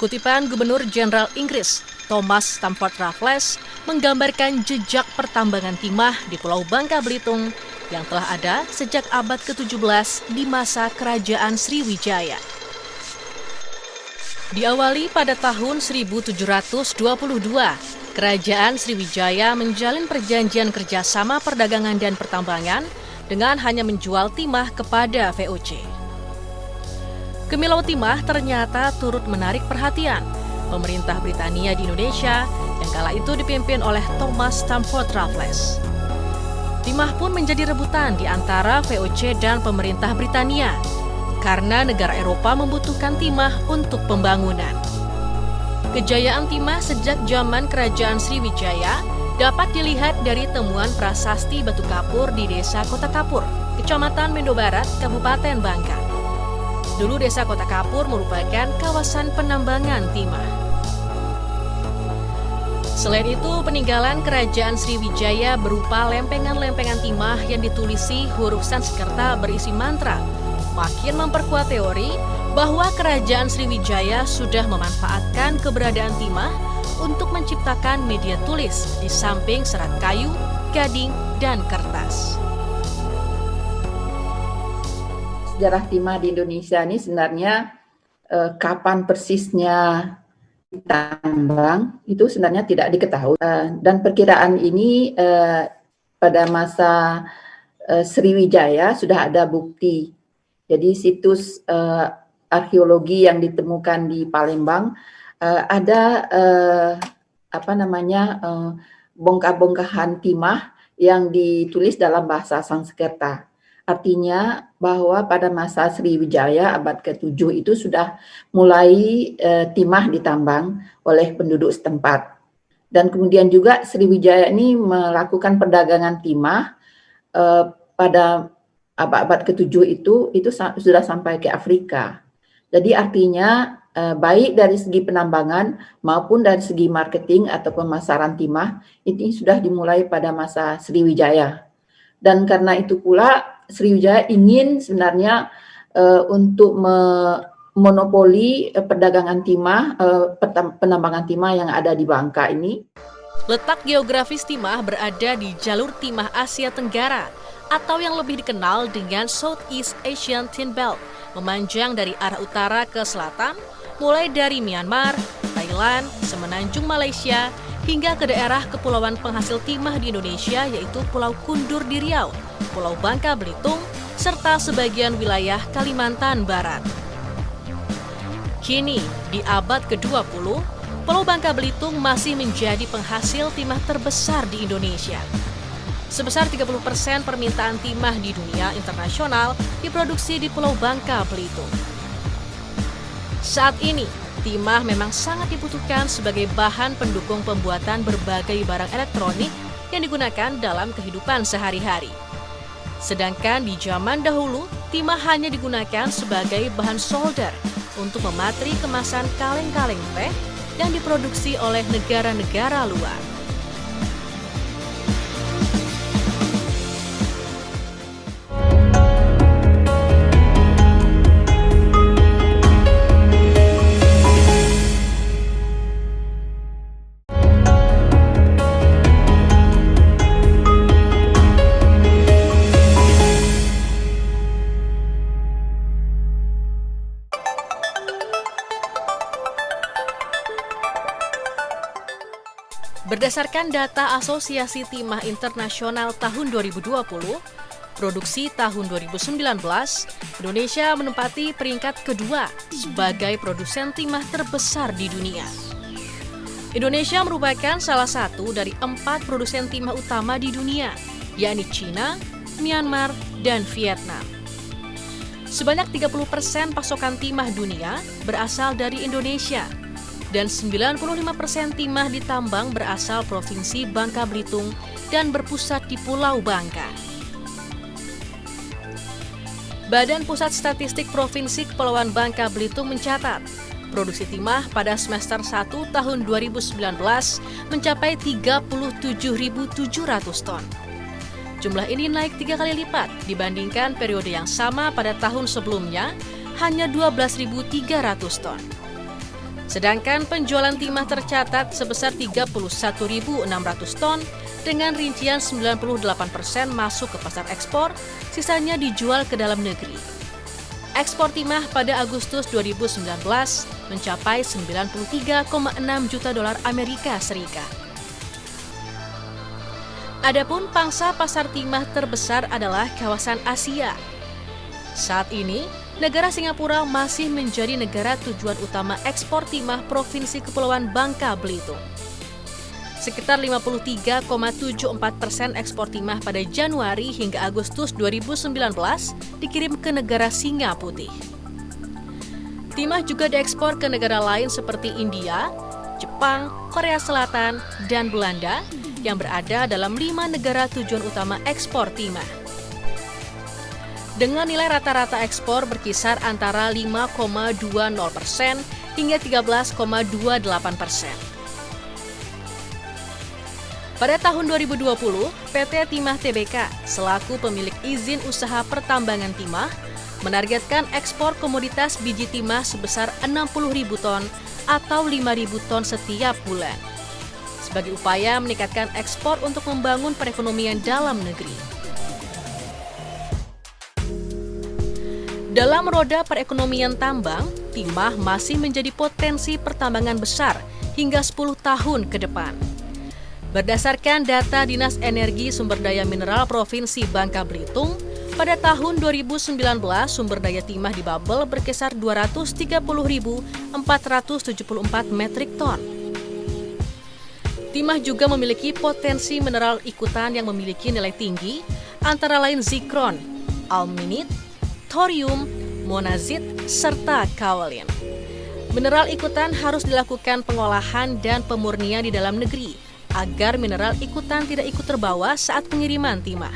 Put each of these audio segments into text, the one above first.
Kutipan Gubernur Jenderal Inggris Thomas Stamford Raffles menggambarkan jejak pertambangan timah di Pulau Bangka Belitung yang telah ada sejak abad ke-17 di masa Kerajaan Sriwijaya. Diawali pada tahun 1722, Kerajaan Sriwijaya menjalin perjanjian kerjasama perdagangan dan pertambangan dengan hanya menjual timah kepada VOC. Kemilau timah ternyata turut menarik perhatian pemerintah Britania di Indonesia yang kala itu dipimpin oleh Thomas Stamford Raffles. Timah pun menjadi rebutan di antara VOC dan pemerintah Britania karena negara Eropa membutuhkan timah untuk pembangunan. Kejayaan timah sejak zaman Kerajaan Sriwijaya dapat dilihat dari temuan prasasti batu kapur di Desa Kota Kapur, Kecamatan Mendo Barat, Kabupaten Bangka. Dulu Desa Kota Kapur merupakan kawasan penambangan timah. Selain itu, peninggalan Kerajaan Sriwijaya berupa lempengan-lempengan timah yang ditulisi huruf Sanskerta berisi mantra, makin memperkuat teori bahwa Kerajaan Sriwijaya sudah memanfaatkan keberadaan timah untuk menciptakan media tulis di samping serat kayu, gading, dan kertas. Sejarah timah di Indonesia ini sebenarnya kapan persisnya ditambang itu sebenarnya tidak diketahui, dan perkiraan ini pada masa Sriwijaya sudah ada bukti. Jadi situs arkeologi yang ditemukan di Palembang ada bongkah-bongkahan timah yang ditulis dalam bahasa Sanskerta. Artinya bahwa pada masa Sriwijaya abad ke-7 itu sudah mulai timah ditambang oleh penduduk setempat. Dan kemudian juga Sriwijaya ini melakukan perdagangan timah pada abad ke-7 itu sudah sampai ke Afrika. Jadi artinya baik dari segi penambangan maupun dari segi marketing atau pemasaran timah ini sudah dimulai pada masa Sriwijaya. Dan karena itu pula Sriwijaya ingin sebenarnya untuk monopoli perdagangan timah, penambangan timah yang ada di Bangka ini. Letak geografis timah berada di jalur timah Asia Tenggara atau yang lebih dikenal dengan Southeast Asian Tin Belt, memanjang dari arah utara ke selatan, mulai dari Myanmar, Thailand, Semenanjung Malaysia, hingga ke daerah kepulauan penghasil timah di Indonesia yaitu Pulau Kundur di Riau, Pulau Bangka Belitung, serta sebagian wilayah Kalimantan Barat. Kini, di abad ke-20, Pulau Bangka Belitung masih menjadi penghasil timah terbesar di Indonesia. Sebesar 30% permintaan timah di dunia internasional diproduksi di Pulau Bangka Belitung. Saat ini, timah memang sangat dibutuhkan sebagai bahan pendukung pembuatan berbagai barang elektronik yang digunakan dalam kehidupan sehari-hari. Sedangkan di zaman dahulu, timah hanya digunakan sebagai bahan solder untuk mematri kemasan kaleng-kaleng teh yang diproduksi oleh negara-negara luar. Berdasarkan data Asosiasi Timah Internasional tahun 2020, produksi tahun 2019, Indonesia menempati peringkat kedua sebagai produsen timah terbesar di dunia. Indonesia merupakan salah satu dari 4 produsen timah utama di dunia, yakni China, Myanmar, dan Vietnam. Sebanyak 30% pasokan timah dunia berasal dari Indonesia, dan 95% timah ditambang berasal Provinsi Bangka Belitung dan berpusat di Pulau Bangka. Badan Pusat Statistik Provinsi Kepulauan Bangka Belitung mencatat, produksi timah pada semester 1 tahun 2019 mencapai 37.700 ton. Jumlah ini naik 3 kali lipat dibandingkan periode yang sama pada tahun sebelumnya, hanya 12.300 ton. Sedangkan penjualan timah tercatat sebesar 31.600 ton dengan rincian 98% masuk ke pasar ekspor, sisanya dijual ke dalam negeri. Ekspor timah pada Agustus 2019 mencapai 93,6 juta dolar Amerika Serikat. Adapun pangsa pasar timah terbesar adalah kawasan Asia. Saat ini, negara Singapura masih menjadi negara tujuan utama ekspor timah Provinsi Kepulauan Bangka Belitung. Sekitar 53,74% ekspor timah pada Januari hingga Agustus 2019 dikirim ke negara Singa Putih. Timah juga diekspor ke negara lain seperti India, Jepang, Korea Selatan, dan Belanda yang berada dalam 5 negara tujuan utama ekspor timah. Dengan nilai rata-rata ekspor berkisar antara 5,20% hingga 13,28%. Pada tahun 2020, PT Timah Tbk selaku pemilik izin usaha pertambangan timah menargetkan ekspor komoditas biji timah sebesar 60.000 ton atau 5.000 ton setiap bulan, sebagai upaya meningkatkan ekspor untuk membangun perekonomian dalam negeri. Dalam roda perekonomian tambang, timah masih menjadi potensi pertambangan besar hingga 10 tahun ke depan. Berdasarkan data Dinas Energi Sumber Daya Mineral Provinsi Bangka Belitung, pada tahun 2019 sumber daya timah di Babel berkisar 230.474 metrik ton. Timah juga memiliki potensi mineral ikutan yang memiliki nilai tinggi, antara lain zikron, alminit, thorium, monazit, serta kaolin. Mineral ikutan harus dilakukan pengolahan dan pemurnian di dalam negeri, agar mineral ikutan tidak ikut terbawa saat pengiriman timah.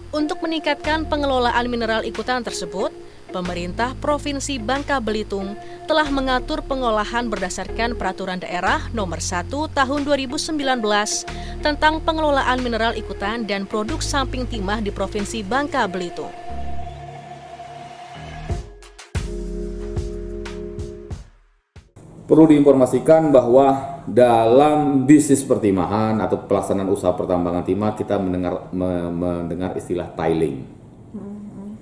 Untuk meningkatkan pengelolaan mineral ikutan tersebut, pemerintah Provinsi Bangka Belitung telah mengatur pengolahan berdasarkan Peraturan Daerah Nomor 1 Tahun 2019 tentang pengelolaan mineral ikutan dan produk samping timah di Provinsi Bangka Belitung. Perlu diinformasikan bahwa dalam bisnis pertimahan atau pelaksanaan usaha pertambangan timah kita mendengar istilah tiling.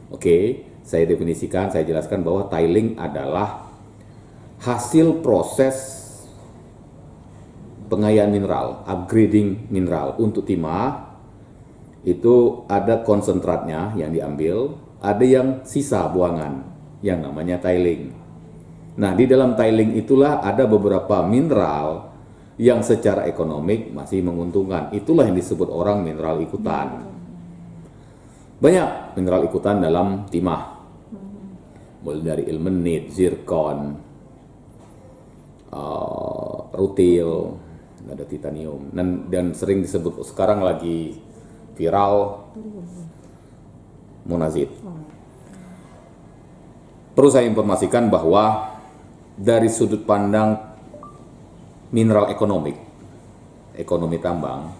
Oke, saya definisikan, saya jelaskan bahwa tiling adalah hasil proses pengayaan mineral, upgrading mineral untuk timah. Itu ada konsentratnya yang diambil, ada yang sisa buangan yang namanya tiling. Nah, di dalam tiling itulah ada beberapa mineral yang secara ekonomik masih menguntungkan. Itulah yang disebut orang mineral ikutan. Banyak mineral ikutan dalam timah. Mulai dari ilmenit, zirkon, rutil, ada titanium, dan sering disebut sekarang lagi viral monazit. Perlu saya informasikan bahwa dari sudut pandang mineral ekonomi tambang,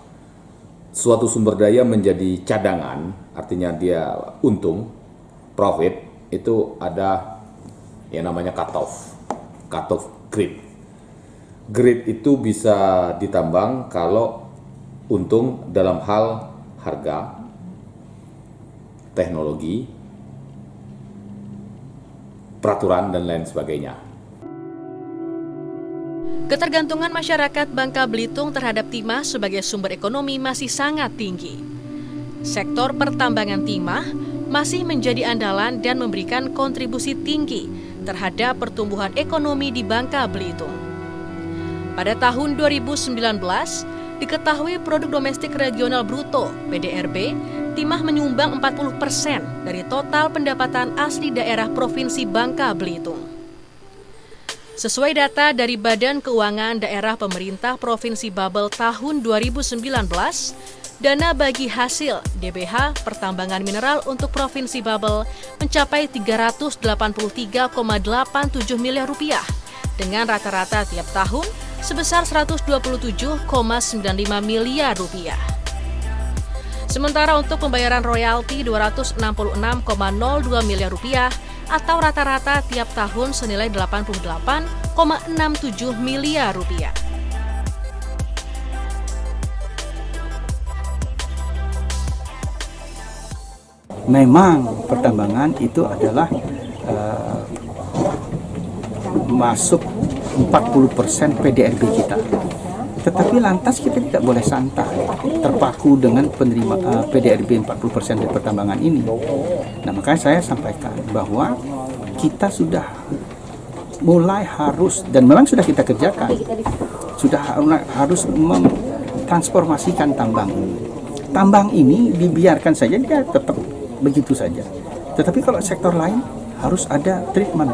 suatu sumber daya menjadi cadangan, artinya dia untung, profit, itu ada yang namanya cut-off grade. Grade itu bisa ditambang kalau untung dalam hal harga, teknologi, peraturan, dan lain sebagainya. Ketergantungan masyarakat Bangka Belitung terhadap timah sebagai sumber ekonomi masih sangat tinggi. Sektor pertambangan timah masih menjadi andalan dan memberikan kontribusi tinggi terhadap pertumbuhan ekonomi di Bangka Belitung. Pada tahun 2019, diketahui produk domestik regional bruto (PDRB) timah menyumbang 40% dari total pendapatan asli daerah Provinsi Bangka Belitung. Sesuai data dari Badan Keuangan Daerah Pemerintah Provinsi Babel tahun 2019, dana bagi hasil DBH pertambangan mineral untuk Provinsi Babel mencapai 383,87 miliar rupiah dengan rata-rata tiap tahun sebesar 127,95 miliar rupiah. Sementara untuk pembayaran royalti 266,02 miliar rupiah atau rata-rata tiap tahun senilai 88,67 miliar rupiah. Memang pertambangan itu adalah masuk 40% PDRB kita. Tetapi lantas kita tidak boleh santai terpaku dengan penerima PDRB 40% dari pertambangan ini. Nah, makanya saya sampaikan bahwa kita sudah mulai harus, dan memang sudah kita kerjakan, sudah harus mentransformasikan tambang ini. Tambang ini dibiarkan saja, dia tetap begitu saja. Tetapi kalau sektor lain harus ada treatment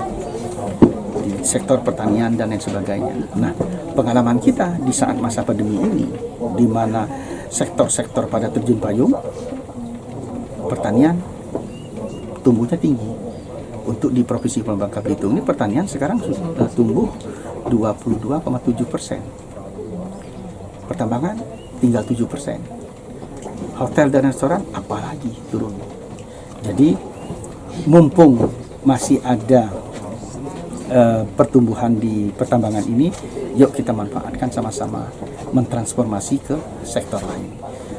di sektor pertanian dan lain sebagainya. Nah, pengalaman kita di saat masa pandemi ini, di mana sektor-sektor pada terjun payung, pertanian tumbuhnya tinggi. Untuk di Provinsi Bangka Belitung ini pertanian sekarang sudah tumbuh 22,7%. Pertambangan tinggal 7%. Hotel dan restoran apalagi turun. Jadi mumpung masih ada pertumbuhan di pertambangan ini, yuk kita manfaatkan sama-sama mentransformasi ke sektor lain.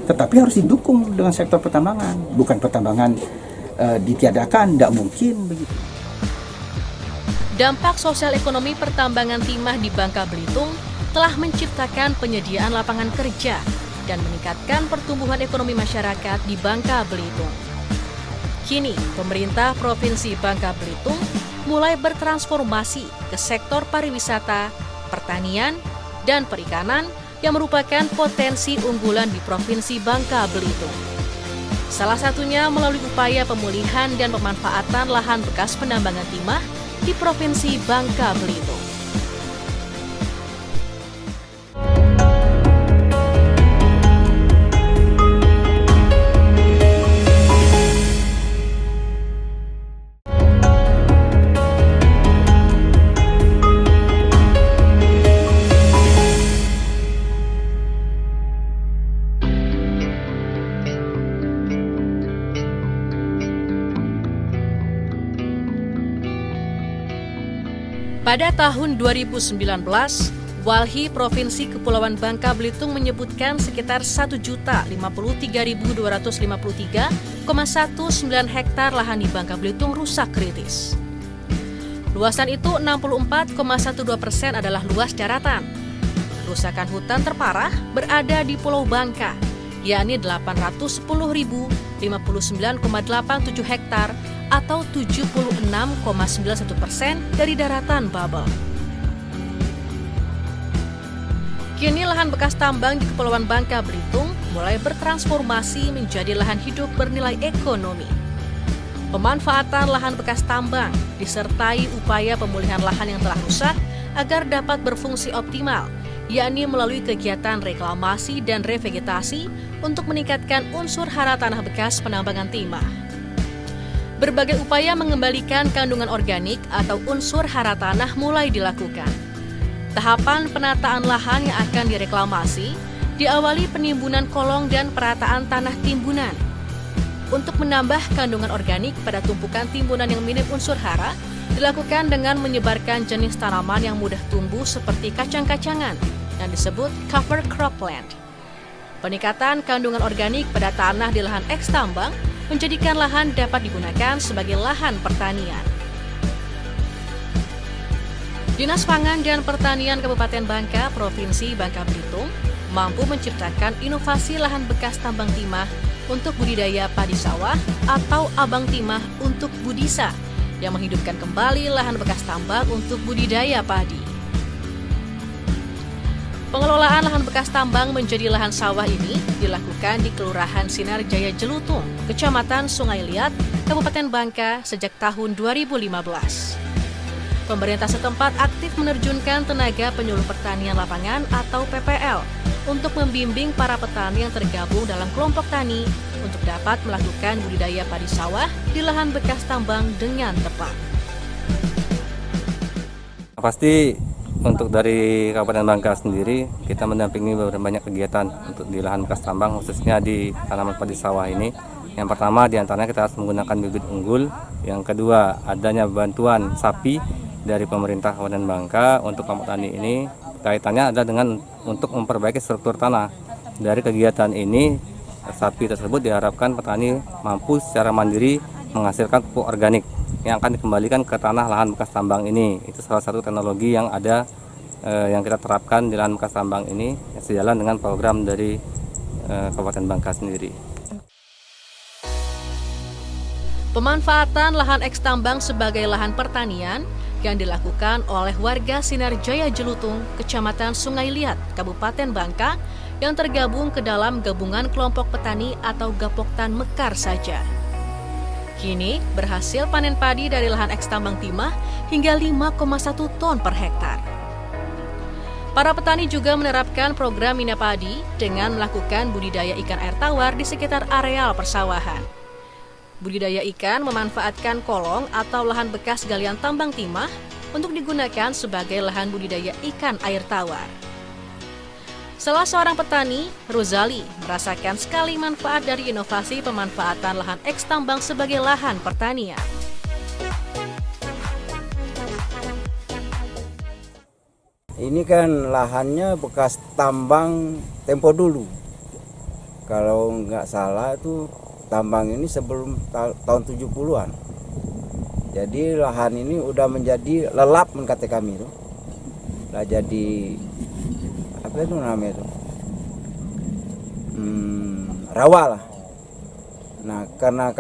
Tetapi harus didukung dengan sektor pertambangan, bukan pertambangan ditiadakan, tidak mungkin begitu. Dampak sosial ekonomi pertambangan timah di Bangka Belitung telah menciptakan penyediaan lapangan kerja dan meningkatkan pertumbuhan ekonomi masyarakat di Bangka Belitung. Kini, pemerintah Provinsi Bangka Belitung mulai bertransformasi ke sektor pariwisata, pertanian, dan perikanan yang merupakan potensi unggulan di Provinsi Bangka Belitung. Salah satunya melalui upaya pemulihan dan pemanfaatan lahan bekas penambangan timah di Provinsi Bangka Belitung. Pada tahun 2019, Walhi Provinsi Kepulauan Bangka Belitung menyebutkan sekitar 1.053.253,19 hektar lahan di Bangka Belitung rusak kritis. Luasan itu 64,12% adalah luas daratan. Kerusakan hutan terparah berada di Pulau Bangka, yakni 810.059,87 hektar atau 76,91% dari daratan Babel. Kini lahan bekas tambang di Kepulauan Bangka Belitung mulai bertransformasi menjadi lahan hidup bernilai ekonomi. Pemanfaatan lahan bekas tambang disertai upaya pemulihan lahan yang telah rusak agar dapat berfungsi optimal, yakni melalui kegiatan reklamasi dan revegetasi untuk meningkatkan unsur hara tanah bekas penambangan timah. Berbagai upaya mengembalikan kandungan organik atau unsur hara tanah mulai dilakukan. Tahapan penataan lahan yang akan direklamasi diawali penimbunan kolong dan perataan tanah timbunan. Untuk menambah kandungan organik pada tumpukan timbunan yang minim unsur hara, dilakukan dengan menyebarkan jenis tanaman yang mudah tumbuh seperti kacang-kacangan yang disebut cover cropland. Peningkatan kandungan organik pada tanah di lahan eks tambang menjadikan lahan dapat digunakan sebagai lahan pertanian. Dinas Pangan dan Pertanian Kabupaten Bangka, Provinsi Bangka Belitung, mampu menciptakan inovasi lahan bekas tambang timah untuk budidaya padi sawah atau abang timah untuk budisa, yang menghidupkan kembali lahan bekas tambang untuk budidaya padi. Pengelolaan lahan bekas tambang menjadi lahan sawah ini dilakukan di Kelurahan Sinar Jaya Jelutung, Kecamatan Sungai Liat, Kabupaten Bangka sejak tahun 2015. Pemerintah setempat aktif menerjunkan tenaga penyuluh pertanian lapangan atau PPL untuk membimbing para petani yang tergabung dalam kelompok tani untuk dapat melakukan budidaya padi sawah di lahan bekas tambang dengan tepat. Pasti untuk dari Kabupaten Bangka sendiri, kita mendampingi banyak kegiatan untuk di lahan bekas tambang, khususnya di tanaman padi sawah ini. Yang pertama diantaranya kita harus menggunakan bibit unggul. Yang kedua adanya bantuan sapi dari pemerintah Kabupaten Bangka untuk kelompok tani ini. Kaitannya adalah dengan untuk memperbaiki struktur tanah. Dari kegiatan ini sapi tersebut diharapkan petani mampu secara mandiri menghasilkan pupuk organik yang akan dikembalikan ke tanah lahan bekas tambang ini. Itu salah satu teknologi yang ada yang kita terapkan di lahan bekas tambang ini sejalan dengan program dari Kabupaten Bangka sendiri. Pemanfaatan lahan eks tambang sebagai lahan pertanian yang dilakukan oleh warga Sinar Jaya Jelutung, Kecamatan Sungai Liat, Kabupaten Bangka yang tergabung ke dalam Gabungan Kelompok Petani atau Gapoktan Mekar saja. Kini berhasil panen padi dari lahan eks tambang timah hingga 5,1 ton per hektar. Para petani juga menerapkan program Mina Padi dengan melakukan budidaya ikan air tawar di sekitar areal persawahan. Budidaya ikan memanfaatkan kolong atau lahan bekas galian tambang timah untuk digunakan sebagai lahan budidaya ikan air tawar. Salah seorang petani, Rozali, merasakan sekali manfaat dari inovasi pemanfaatan lahan eks tambang sebagai lahan pertanian. Ini kan lahannya bekas tambang tempo dulu. Kalau nggak salah itu tambang ini sebelum tahun 70-an. Jadi lahan ini udah menjadi lelap kata kami itu. Udah jadi apa itu namanya itu? Rawa lah. Nah, karena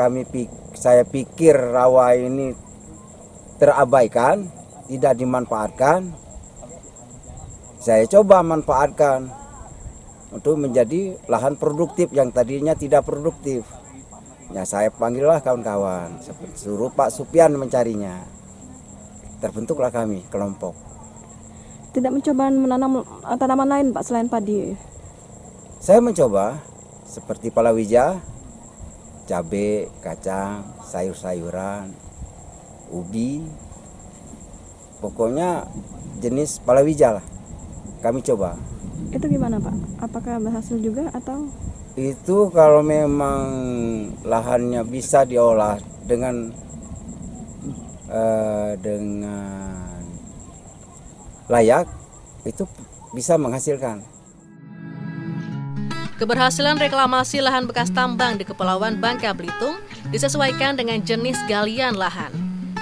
saya pikir rawa ini terabaikan, tidak dimanfaatkan. Saya coba manfaatkan untuk menjadi lahan produktif yang tadinya tidak produktif. Ya, saya panggillah kawan-kawan, suruh Pak Supian mencarinya. Terbentuklah kami kelompok. Tidak mencoba menanam tanaman lain Pak selain padi? Saya mencoba seperti palawija, cabai, kacang, sayur-sayuran, ubi. Pokoknya jenis palawija lah. Kami coba. Itu gimana Pak? Apakah berhasil juga atau? Itu kalau memang lahannya bisa diolah dengan layak, itu bisa menghasilkan. Keberhasilan reklamasi lahan bekas tambang di Kepulauan Bangka Belitung disesuaikan dengan jenis galian lahan.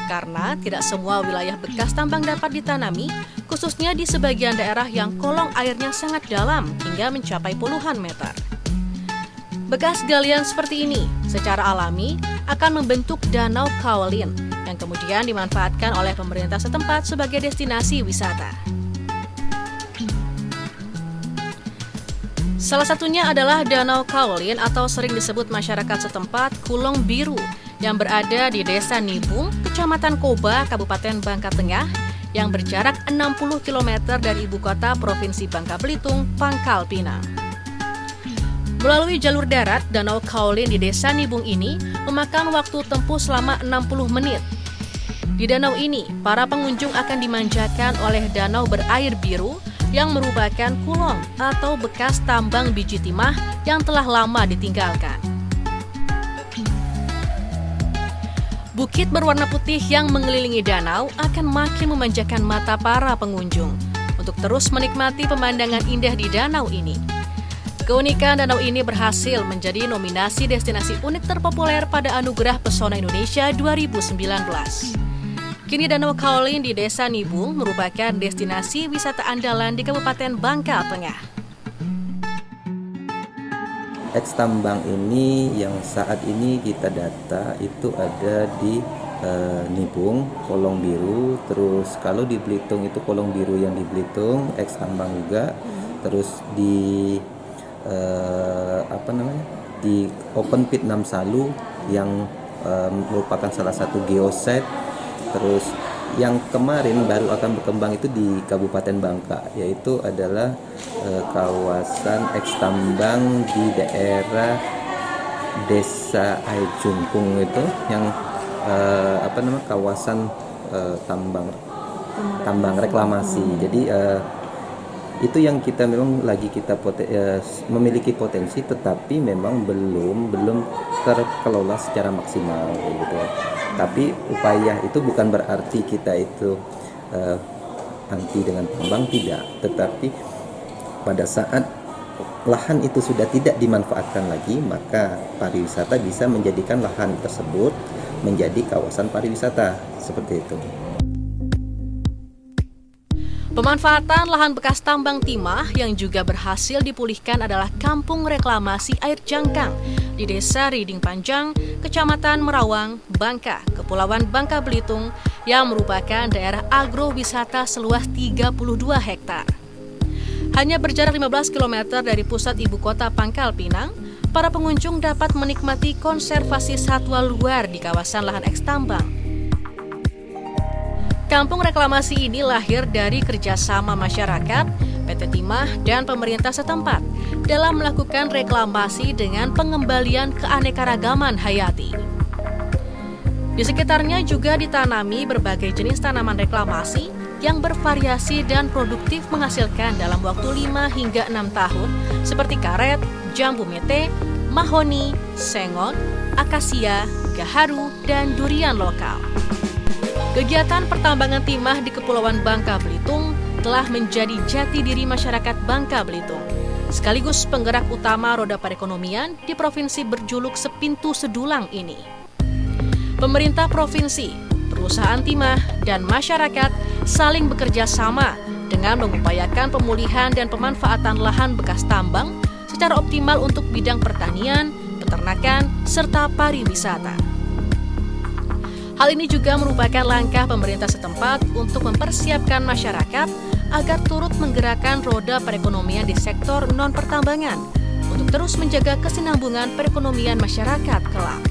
Karena tidak semua wilayah bekas tambang dapat ditanami, khususnya di sebagian daerah yang kolong airnya sangat dalam hingga mencapai puluhan meter. Bekas galian seperti ini secara alami akan membentuk Danau Kaolin yang kemudian dimanfaatkan oleh pemerintah setempat sebagai destinasi wisata. Salah satunya adalah Danau Kaolin atau sering disebut masyarakat setempat Kulong Biru yang berada di Desa Nibung, Kecamatan Koba, Kabupaten Bangka Tengah yang berjarak 60 km dari ibu kota Provinsi Bangka Belitung, Pangkal Pinang. Melalui jalur darat, Danau Kaolin di Desa Nibung ini memakan waktu tempuh selama 60 menit. Di danau ini, para pengunjung akan dimanjakan oleh danau berair biru yang merupakan kulong atau bekas tambang biji timah yang telah lama ditinggalkan. Bukit berwarna putih yang mengelilingi danau akan makin memanjakan mata para pengunjung untuk terus menikmati pemandangan indah di danau ini. Keunikan danau ini berhasil menjadi nominasi destinasi unik terpopuler pada Anugerah Pesona Indonesia 2019. Kini Danau Kaolin di Desa Nibung merupakan destinasi wisata andalan di Kabupaten Bangka Tengah. Eks tambang ini yang saat ini kita data itu ada di Nibung, Kolong Biru. Terus kalau di Belitung itu Kolong Biru yang di Belitung, eks tambang juga. Terus di di Open Pit Namsalu yang merupakan salah satu geosite. Terus yang kemarin baru akan berkembang itu di Kabupaten Bangka, yaitu adalah kawasan eks tambang di daerah Desa Air Jungkung itu yang kawasan tambang reklamasi. Jadi itu yang kita memang lagi kita memiliki potensi, tetapi memang belum terkelola secara maksimal gitu. Tapi upaya itu bukan berarti kita itu anti dengan tambang, tidak. Tetapi pada saat lahan itu sudah tidak dimanfaatkan lagi, maka pariwisata bisa menjadikan lahan tersebut menjadi kawasan pariwisata, seperti itu. Pemanfaatan lahan bekas tambang timah yang juga berhasil dipulihkan adalah Kampung Reklamasi Air Jangkang di Desa Riding Panjang, Kecamatan Merawang, Bangka, Kepulauan Bangka Belitung yang merupakan daerah agrowisata seluas 32 hektar. Hanya berjarak 15 km dari pusat ibu kota Pangkal Pinang, para pengunjung dapat menikmati konservasi satwa luar di kawasan lahan eks tambang. Kampung reklamasi ini lahir dari kerjasama masyarakat, PT Timah, dan pemerintah setempat dalam melakukan reklamasi dengan pengembalian keanekaragaman hayati. Di sekitarnya juga ditanami berbagai jenis tanaman reklamasi yang bervariasi dan produktif menghasilkan dalam waktu 5 hingga 6 tahun seperti karet, jambu mete, mahoni, sengon, akasia, gaharu, dan durian lokal. Kegiatan pertambangan timah di Kepulauan Bangka Belitung telah menjadi jati diri masyarakat Bangka Belitung, sekaligus penggerak utama roda perekonomian di provinsi berjuluk Sepintu Sedulang ini. Pemerintah provinsi, perusahaan timah, dan masyarakat saling bekerja sama dengan mengupayakan pemulihan dan pemanfaatan lahan bekas tambang secara optimal untuk bidang pertanian, peternakan, serta pariwisata. Hal ini juga merupakan langkah pemerintah setempat untuk mempersiapkan masyarakat agar turut menggerakkan roda perekonomian di sektor non-pertambangan untuk terus menjaga kesinambungan perekonomian masyarakat kelak.